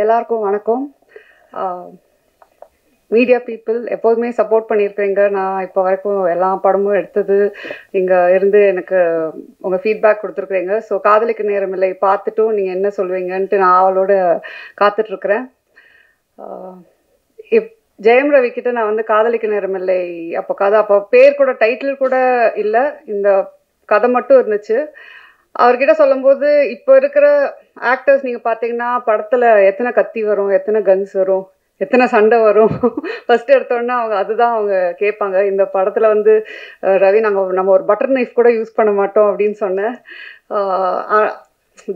எல்லாருக்கும் வணக்கம். Media people எப்போதுமே சப்போர்ட் பண்ணியிருக்கீங்க. நான் இப்போ வரைக்கும் எல்லா படமும் எடுத்தது இங்கே இருந்து எனக்கு உங்கள் ஃபீட்பேக் கொடுத்துருக்குறீங்க. ஸோ காதலிக்க நேரமில்லை பார்த்துட்டும் நீங்கள் என்ன சொல்லுவீங்கன்ட்டு நான் அவளோட காத்துட்ருக்குறேன். ஜெயம் ரவி கிட்ட நான் வந்து காதலிக்க நேரமில்லை அப்போ பேர் கூட டைட்டில் கூட இல்லை, இந்த கதை மட்டும் இருந்துச்சு. அவர்கிட்ட சொல்லும்போது இப்போ இருக்கிற ஆக்டர்ஸ் நீங்கள் பார்த்தீங்கன்னா படத்தில் எத்தனை கத்தி வரும், எத்தனை கன்ஸ் வரும், எத்தனை சண்டை வரும், ஃபஸ்ட்டு எடுத்தோன்னா அவங்க அதுதான் அவங்க கேட்பாங்க. இந்த படத்தில் வந்து ரவி நம்ம ஒரு பட்டர் நைஃப் கூட யூஸ் பண்ண மாட்டோம் அப்படின்னு சொன்னேன்.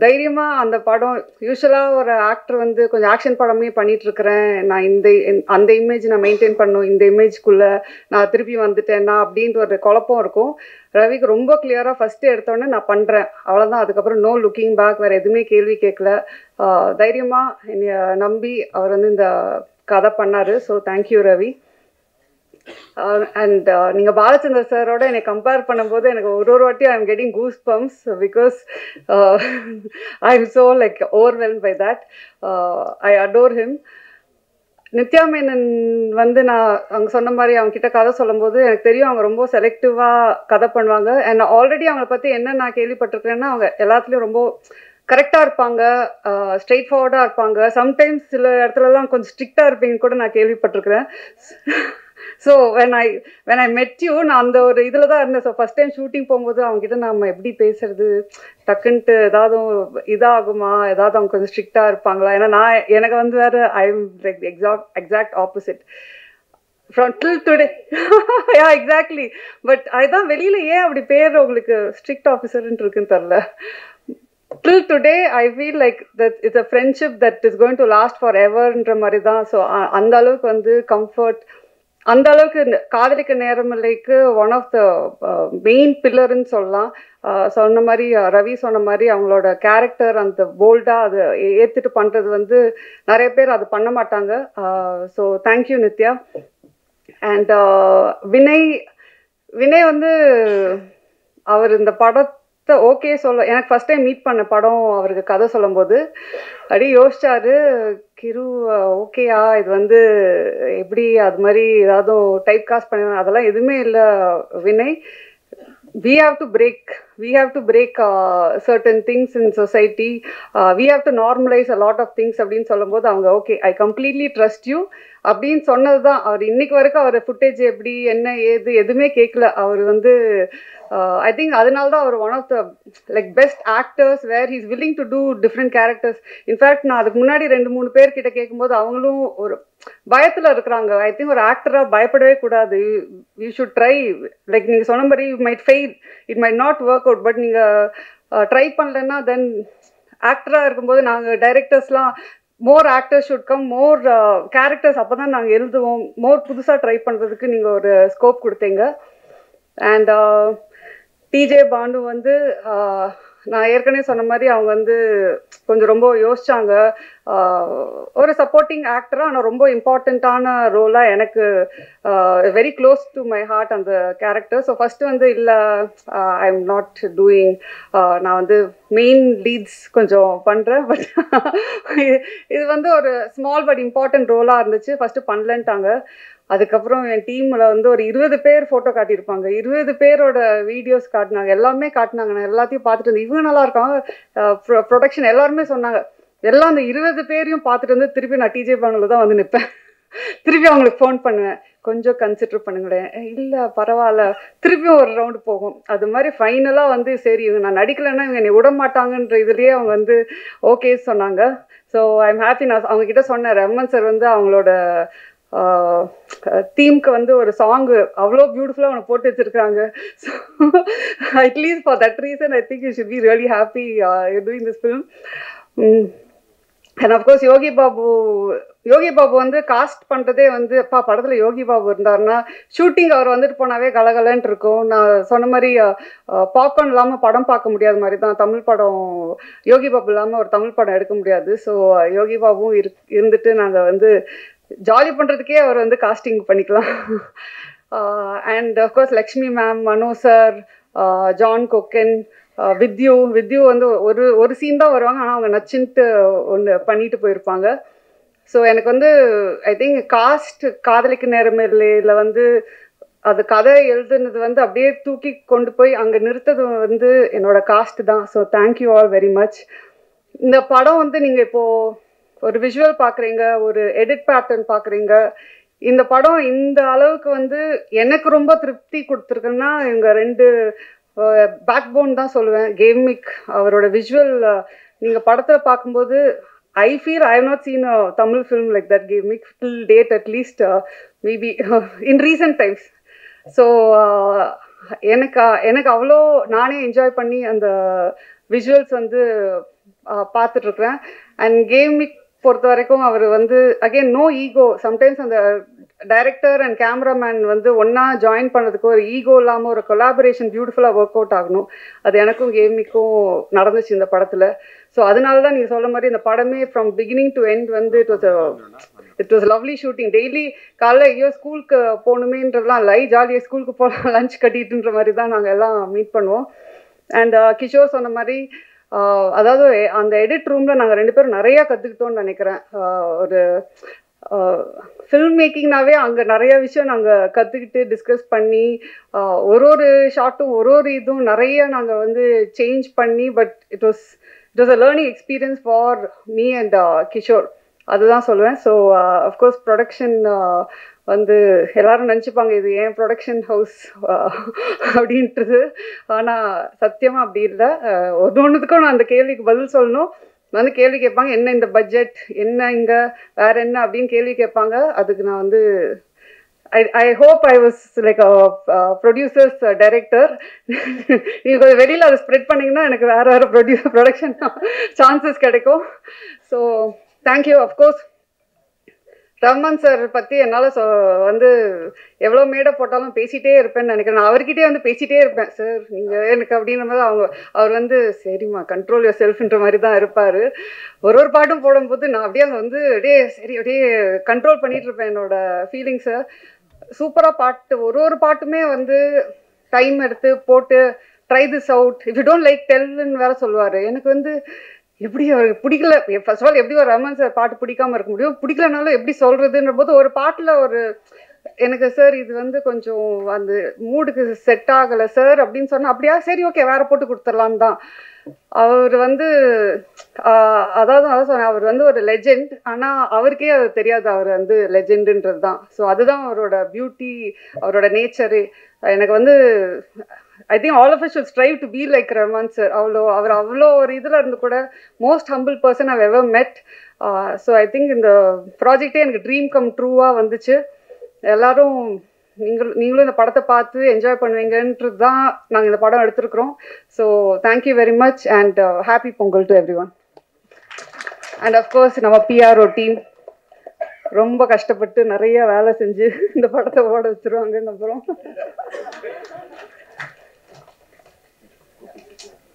தைரியமாக அந்த படம் யூஸ்வலாக ஒரு ஆக்டர் வந்து கொஞ்சம் ஆக்ஷன் படமே பண்ணிகிட்ருக்கிறேன், நான் அந்த இமேஜ் நான் மெயின்டைன் பண்ணும், இந்த இமேஜ்க்குள்ளே நான் திருப்பி வந்துட்டேன்னா அப்படின்ற ஒரு குழப்பம் இருக்கும். ரவிக்கு ரொம்ப கிளியராக ஃபஸ்ட்டு எடுத்தோடனே நான் பண்ணுறேன், அவ்வளோதான். அதுக்கப்புறம் நோ லுக்கிங் பேக், வேறு எதுவுமே கேள்வி கேட்கல. தைரியமாக என்னை நம்பி அவர் வந்து இந்த கதை பண்ணார். So thank you Ravi. அண்ட் நீங்கள் பாலச்சந்தர் சாரோட என்னை கம்பேர் பண்ணும்போது எனக்கு ஒரு வாட்டி I am getting goose bumps because I am so like overwhelm by that. I adore him. Nithya Menen வந்து நான் அவங்க சொன்ன மாதிரி அவங்க கிட்ட கதை சொல்லும்போது எனக்கு தெரியும் அவங்க ரொம்ப செலக்டிவாக கதை பண்ணுவாங்க. அண்ட் ஆல்ரெடி அவங்கள பற்றி என்ன நான் கேள்விப்பட்டிருக்கிறேன்னா அவங்க எல்லாத்துலேயும் ரொம்ப கரெக்டாக இருப்பாங்க, ஸ்ட்ரெயிட் ஃபார்வர்டாக இருப்பாங்க. சம்டைம்ஸ் சில இடத்துலலாம் கொஞ்சம் ஸ்ட்ரிக்டாக இருப்பீங்கன்னு கூட நான் கேள்விப்பட்டிருக்கிறேன். ஸோ வென் ஐ மெட் யூ, நான் அந்த ஒரு இதில் தான் இருந்தேன். ஸோ ஃபஸ்ட் டைம் ஷூட்டிங் போகும்போது அவங்ககிட்ட நம்ம எப்படி பேசுறது, டக்குன்ட்டு ஏதாவது இதாகுமா, ஏதாவது அவங்க கொஞ்சம் ஸ்ட்ரிக்டாக இருப்பாங்களா, ஏன்னா எனக்கு வந்து வேறு I am like exact opposite from till today. Yeah exactly. But அதுதான் வெளியில் ஏன் அப்படி பேர் உங்களுக்கு ஸ்ட்ரிக்ட் ஆஃபீஸர்ன்ட்டு இருக்குன்னு தெரில. Till today I feel like that it's a friendship that is going to last foreverன்ற மாதிரி தான். ஸோ அந்த அளவுக்கு வந்து கம்ஃபர்ட், அந்த அளவுக்கு காதலிக்க நேரமில்லைக்கு ஒன் ஆஃப் த மெயின் பில்லர்ன்னு சொல்லலாம். சொன்ன மாதிரி ரவி சொன்ன மாதிரி அவங்களோட கேரக்டர் அந்த போல்டாக அதை ஏற்றுட்டு பண்ணுறது வந்து நிறைய பேர் அது பண்ண மாட்டாங்க. So thank you Nithya. And Vinay வந்து அவர் இந்த படத்தை ஓகே சொல்ல எனக்கு ஃபஸ்ட் டைம் மீட் பண்ண படம் அவருக்கு கதை சொல்லும்போது அப்படியே யோசிச்சாரு, கிரு ஓகேயா இது வந்து எப்படி அது மாதிரி ஏதாவது டைப் காஸ்ட் பண்ண, அதெல்லாம் எதுவுமே இல்லை Vinay. we have to break certain things in society. We have to normalize a lot of things அப்படின்னு சொல்லும்போது அவங்க okay I completely trust you அப்படின்னு சொன்னது தான். அவர் இன்னைக்கு வரைக்கும் அவர் ஃபுட்டேஜ் எப்படி என்ன ஏது எதுவுமே கேட்கல. அவர் வந்து ஐ திங்க் அதனால தான் அவர் one of the like best actors where he's willing to do different characters. In fact நான் அதுக்கு முன்னாடி 2-3 பேர்கிட்ட கேட்கும்போது அவங்களும் ஒரு பயத்தில் இருக்கிறாங்க. ஐ திங்க் ஒரு ஆக்டராக பயப்படவே கூடாது. You should try. லைக் நீங்கள் சொன்ன மாதிரி you might fail, it might not work out, but நீங்கள் ட்ரை பண்ணலன்னா தென் ஆக்டராக இருக்கும்போது நாங்கள் டைரக்டர்ஸ்லாம் more actors should come, more characters, அப்போ தான் நாங்கள் எழுதுவோம். மோர் புதுசாக ட்ரை பண்ணுறதுக்கு நீங்கள் ஒரு ஸ்கோப் கொடுத்தீங்க. அண்ட் டிஜே பாண்டு வந்து நான் ஏற்கனவே சொன்ன மாதிரி அவங்க வந்து கொஞ்சம் ரொம்ப யோசிச்சாங்க. ஒரு சப்போர்ட்டிங் ஆக்டராக ஆனால் ரொம்ப இம்பார்ட்டண்ட்டான ரோலாக எனக்கு very close to my heart அந்த கேரக்டர். ஸோ ஃபஸ்ட்டு வந்து இல்லை ஐ எம் நாட் டூயிங், நான் வந்து மெயின் லீட்ஸ் கொஞ்சம் பண்ணுறேன், பட் இது வந்து ஒரு ஸ்மால் பட் இம்பார்ட்டன்ட் ரோலாக இருந்துச்சு. ஃபஸ்ட்டு பண்ணலன்ட்டாங்க. அதுக்கப்புறம் என் டீமில் வந்து ஒரு 20 பேர் ஃபோட்டோ காட்டியிருப்பாங்க, 20 பேரோட வீடியோஸ் காட்டினாங்க, எல்லாமே காட்டினாங்க. நான் எல்லாத்தையும் பார்த்துட்டு வந்து இவங்க நல்லா இருக்காங்க, ப்ரொடக்ஷன் எல்லாருமே சொன்னாங்க. எல்லாம் அந்த 20 பேரையும் பார்த்துட்டு வந்து திருப்பி நான் டிஜே பானுல தான் வந்து நிற்பேன். திருப்பி அவங்களுக்கு ஃபோன் பண்ணுவேன், கொஞ்சம் கன்சிடர் பண்ணுங்களேன், இல்லை பரவாயில்ல, திருப்பியும் ஒரு ரவுண்டு போகும். அது மாதிரி ஃபைனலாக வந்து சரி இவங்க நான் நடிக்கலைன்னா இவங்க என்னை விட மாட்டாங்கன்ற இதுலேயே அவங்க வந்து ஓகே சொன்னாங்க. So I am happy. நான் அவங்கக்கிட்ட சொன்னேன், ரமன் சார் வந்து அவங்களோட தீம்க்கு வந்து ஒரு சாங்கு அவ்வளோ பியூட்டிஃபுல்லாக அவனை போட்டு வச்சுருக்காங்க. So at least for that reason I think you should be really happy doing this film. And of course Yogi Babu வந்து காஸ்ட் பண்ணுறதே வந்து படத்தில் யோகி பாபு இருந்தாருன்னா ஷூட்டிங் அவர் வந்துட்டு போனாவே கலகலன்ட்டு இருக்கும். நான் சொன்ன மாதிரி பாப்கார்ன் இல்லாமல் படம் பார்க்க முடியாத மாதிரி தான் தமிழ் படம். யோகி பாபு இல்லாமல் ஒரு தமிழ் படம் எடுக்க முடியாது. ஸோ யோகி பாபுவும் இருந்துட்டு நாங்கள் வந்து ஜாலி பண்ணுறதுக்கே அவர் வந்து காஸ்டிங் பண்ணிக்கலாம். And of course Lakshmi ma'am, Mano sir, John Kokken, with you வந்து ஒரு சீன் தான் வருவாங்க, ஆனால் அவங்க நச்சுன்ட்டு ஒன்று பண்ணிட்டு போயிருப்பாங்க. ஸோ எனக்கு வந்து ஐ திங்க் காதலிக்கு நேரமில்லையில் வந்து அது கதை எழுதுனது வந்து அப்படியே தூக்கி கொண்டு போய் அங்கே நிறுத்தது வந்து என்னோட காஸ்ட் தான். So thank you all very much. இந்த படம் வந்து நீங்கள் இப்போது ஒரு விஷுவல் பார்க்குறீங்க, ஒரு எடிட் பேட்டர்ன் பார்க்குறீங்க. இந்த படம் இந்த அளவுக்கு வந்து எனக்கு ரொம்ப திருப்தி கொடுத்துருக்குன்னா இவங்க 2 பேக் போன் தான் சொல்லுவேன். கேமிக் அவரோட விஷுவல் நீங்கள் படத்தில் பார்க்கும்போது I feel I have not seen a Tamil film like that Gamik till date, at least maybe in recent times. So எனக்கு அவ்வளோ நானே என்ஜாய் பண்ணி அந்த விஷுவல்ஸ் வந்து பார்த்துட்ருக்குறேன். அண்ட் கேமிக் பொறுத்த வரைக்கும் அவர் வந்து அகெயின் நோ ஈகோ. சம்டைம்ஸ் அந்த டைரக்டர் அண்ட் கேமராமேன் வந்து ஒன்றா ஜாயின் பண்ணதுக்கு ஒரு ஈகோ இல்லாமல் ஒரு கொலாபரேஷன் பியூட்டிஃபுல்லாக ஒர்க் அவுட் ஆகணும். அது எனக்கும் கேமிக்கும் நடந்துச்சு இந்த படத்தில். ஸோ அதனால தான் நீங்கள் சொல்ல மாதிரி இந்த படமே ஃப்ரம் பிகினிங் டு எண்ட் வந்து it was lovely shooting. Daily காலைல ஐயோ ஸ்கூலுக்கு போகணுமேன்றதுலாம் ஜாலியாக ஸ்கூலுக்கு போகலாம் லஞ்ச் கட்டிட்டுன்ற மாதிரி தான் நாங்கள் எல்லாம் மீட் பண்ணுவோம். அண்ட் கிஷோர் சொன்ன மாதிரி அதாவது அந்த எடிட் ரூமில் நாங்கள் 2 பேரும் நிறையா கற்றுக்கிட்டோன்னு நினைக்கிறேன். ஒரு ஃபில்ம் மேக்கிங்னாவே அங்கே நிறைய விஷயம் நாங்கள் கற்றுக்கிட்டு டிஸ்கஸ் பண்ணி ஒரு ஷார்ட்டும் ஒரு இதுவும் நிறைய நாங்கள் வந்து சேஞ்ச் பண்ணி but it was a learning experience for me and Kishore. அதுதான் சொல்லுவேன். ஸோ அஃப்கோர்ஸ் ப்ரொடக்ஷன் வந்து எல்லாரும் நினச்சிப்பாங்க இது ஏன் ப்ரொடக்ஷன் ஹவுஸ் அப்படின்றது. ஆனால் சத்தியமாக அப்படி இல்லை. ஒன்றுத்துக்கும் நான் அந்த கேள்விக்கு பதில் சொல்லணும். வந்து கேள்வி கேட்பாங்க, என்ன இந்த பட்ஜெட், என்ன இங்கே வேற என்ன அப்படின்னு கேள்வி கேட்பாங்க. அதுக்கு நான் வந்து I hope I was like a producer's director. நீங்கள் கொஞ்சம் வெளியில் அதை ஸ்ப்ரெட் பண்ணிங்கன்னா எனக்கு வேறு ப்ரொடக்ஷன் சான்சஸ் கிடைக்கும். So thank you. Of course Rahman sir பற்றி என்னால் வந்து எவ்வளோ மேடை போட்டாலும் பேசிகிட்டே இருப்பேன்னு நினைக்கிறேன். நான் அவர்கிட்டே வந்து பேசிகிட்டே இருப்பேன், சார் நீங்கள் எனக்கு அப்படின்ற மாதிரி அவர் வந்து சரிம்மா கண்ட்ரோல் யுவர் செல்ஃப்ன்ற மாதிரி தான் இருப்பார். ஒரு பாட்டும் போடும்போது நான் அப்படியே வந்து அப்படியே கண்ட்ரோல் பண்ணிகிட்டு இருப்பேன் என்னோடய ஃபீலிங்ஸை. சூப்பராக பாட்டு ஒரு பாட்டுமே வந்து டைம் எடுத்து போட்டு try this out, if you don't like டெல்லுன்னு வேறு சொல்லுவார். எனக்கு வந்து எப்படி அவருக்கு பிடிக்கல, ஃபர்ஸ்ட் ஆஃப் ஆல் எப்படி ஒரு ரஹ்மான் சார் பாட்டு பிடிக்காமல் இருக்க முடியும், பிடிக்கலனாலும் எப்படி சொல்கிறதுன்ற போது ஒரு பாட்டில் எனக்கு சார் இது வந்து கொஞ்சம் அந்த மூடுக்கு செட் ஆகலை சார் அப்படின்னு சொன்னால் அப்படியா சரி ஓகே வேறு போட்டு கொடுத்துடலான்னு தான். அவர் வந்து அதான் சொன்னேன், அவர் வந்து ஒரு லெஜெண்ட். ஆனால் அவருக்கே அது தெரியாது அவர் வந்து லெஜெண்டுன்றது தான். ஸோ அதுதான் அவரோட பியூட்டி, அவரோட நேச்சரு. எனக்கு வந்து I think all of us should strive to be like Rahman sir. அவர் அவ்வளோ ஒரு இதில் இருந்து கூட most humble person I've ever met. So I think இந்த ப்ராஜெக்டே எனக்கு ட்ரீம் கம் ட்ரூவாக வந்துச்சு. எல்லாரும் நீங்களும் இந்த படத்தை பார்த்து என்ஜாய் பண்ணுவீங்கன்றது தான் நாங்கள் இந்த படம் எடுத்துருக்குறோம். So thank you very much and happy Pongal to everyone. And of course நம்ம பிஆர்ஓ டீம் ரொம்ப கஷ்டப்பட்டு நிறைய வேலை செஞ்சு இந்த படத்தை ஓட வச்சுருவாங்கன்னு அப்புறம்